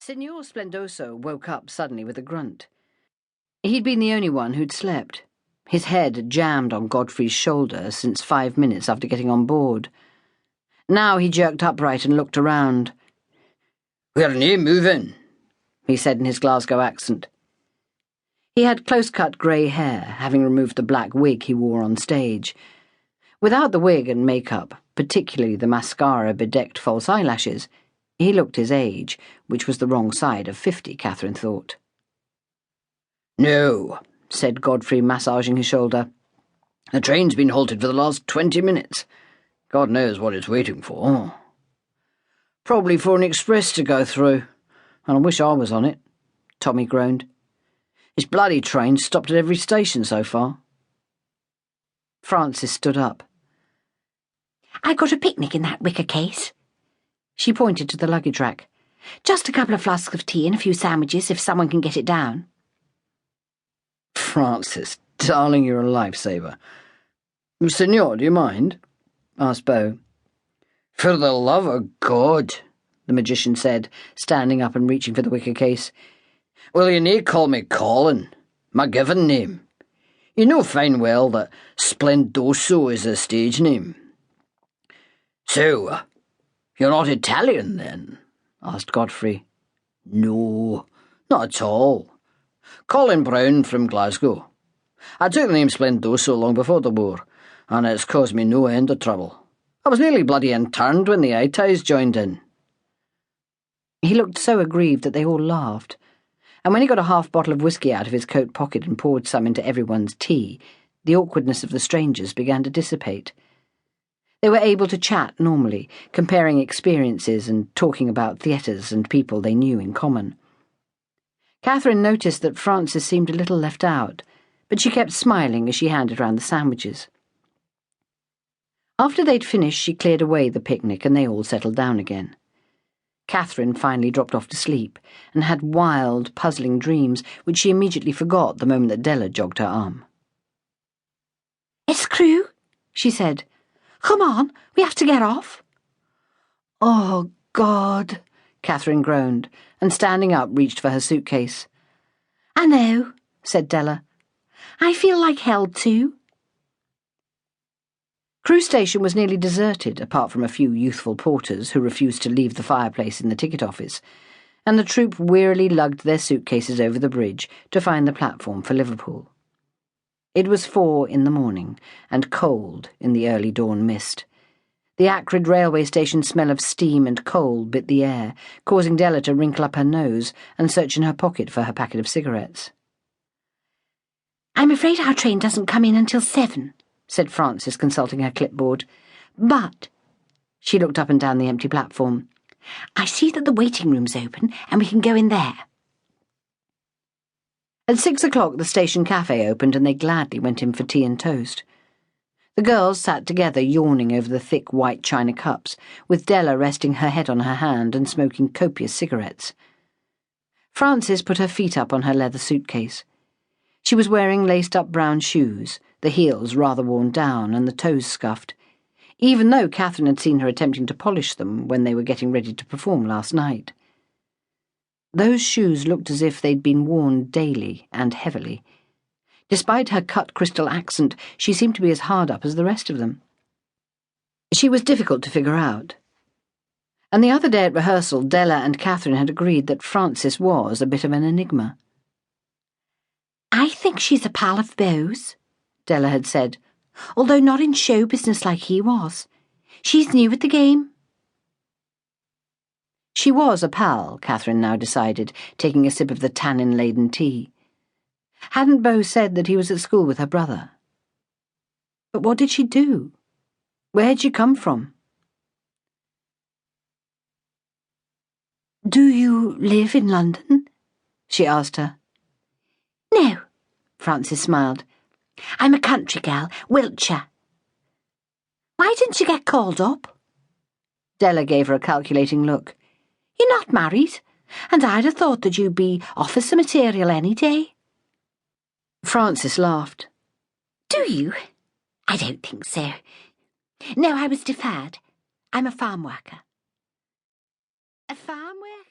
Signor Splendoso woke up suddenly with a grunt. He'd been the only one who'd slept. His head had jammed on Godfrey's shoulder since 5 minutes after getting on board. Now he jerked upright and looked around. "We're nae moving," he said in his Glasgow accent. He had close-cut grey hair, having removed the black wig he wore on stage. Without the wig and makeup, particularly the mascara-bedecked false eyelashes, he looked his age, which was the wrong side of 50, Catherine thought. "No," said Godfrey, massaging his shoulder. "The train's been halted for the last 20 minutes. God knows what it's waiting for. Probably for an express to go through, and I wish I was on it," Tommy groaned. "This bloody train's stopped at every station so far." Frances stood up. "I got a picnic in that wicker case." She pointed to the luggage rack. "Just a couple of flasks of tea and a few sandwiches if someone can get it down." "Frances, darling, you're a lifesaver. Signor, do you mind?" asked Beau. "For the love of God," the magician said, standing up and reaching for the wicker case. "Will you nae call me Colin, my given name? You know fine well that Splendoso is a stage name." "So, you're not Italian, then?" asked Godfrey. "No, not at all. Colin Brown from Glasgow. I took the name Splendoso long before the war, and it's caused me no end of trouble. I was nearly bloody interned when the eye ties joined in." He looked so aggrieved that they all laughed, and when he got a half bottle of whiskey out of his coat pocket and poured some into everyone's tea, the awkwardness of the strangers began to dissipate. They were able to chat normally, comparing experiences and talking about theatres and people they knew in common. Catherine noticed that Frances seemed a little left out, but she kept smiling as she handed round the sandwiches. After they'd finished, she cleared away the picnic and they all settled down again. Catherine finally dropped off to sleep and had wild, puzzling dreams, which she immediately forgot the moment that Della jogged her arm. "It's crew," she said. "Come on, we have to get off." "Oh, God," Catherine groaned, and standing up reached for her suitcase. "I know," said Della. "I feel like hell too." Crew station was nearly deserted, apart from a few youthful porters who refused to leave the fireplace in the ticket office, and the troupe wearily lugged their suitcases over the bridge to find the platform for Liverpool. It was 4 a.m, and cold in the early dawn mist. The acrid railway station smell of steam and coal bit the air, causing Della to wrinkle up her nose and search in her pocket for her packet of cigarettes. "I'm afraid our train doesn't come in until 7, said Frances, consulting her clipboard. "But," she looked up and down the empty platform, "I see that the waiting room's open and we can go in there." At 6 o'clock the station cafe opened and they gladly went in for tea and toast. The girls sat together yawning over the thick white china cups, with Della resting her head on her hand and smoking copious cigarettes. Frances put her feet up on her leather suitcase. She was wearing laced-up brown shoes, the heels rather worn down and the toes scuffed, even though Catherine had seen her attempting to polish them when they were getting ready to perform last night. Those shoes looked as if they'd been worn daily and heavily. Despite her cut crystal accent, she seemed to be as hard up as the rest of them. She was difficult to figure out. And the other day at rehearsal, Della and Catherine had agreed that Frances was a bit of an enigma. "I think she's a pal of Beau's," Della had said, "although not in show business like he was. She's new at the game." She was a pal, Catherine now decided, taking a sip of the tannin-laden tea. Hadn't Beau said that he was at school with her brother? But what did she do? Where had she come from? "Do you live in London?" she asked her. "No," Frances smiled. "I'm a country girl, Wiltshire." "Why didn't you get called up?" Della gave her a calculating look. "You're not married, and I'd have thought that you'd be officer material any day." Frances laughed. "Do you? I don't think so. No, I was deferred. I'm a farm worker." "A farm worker?"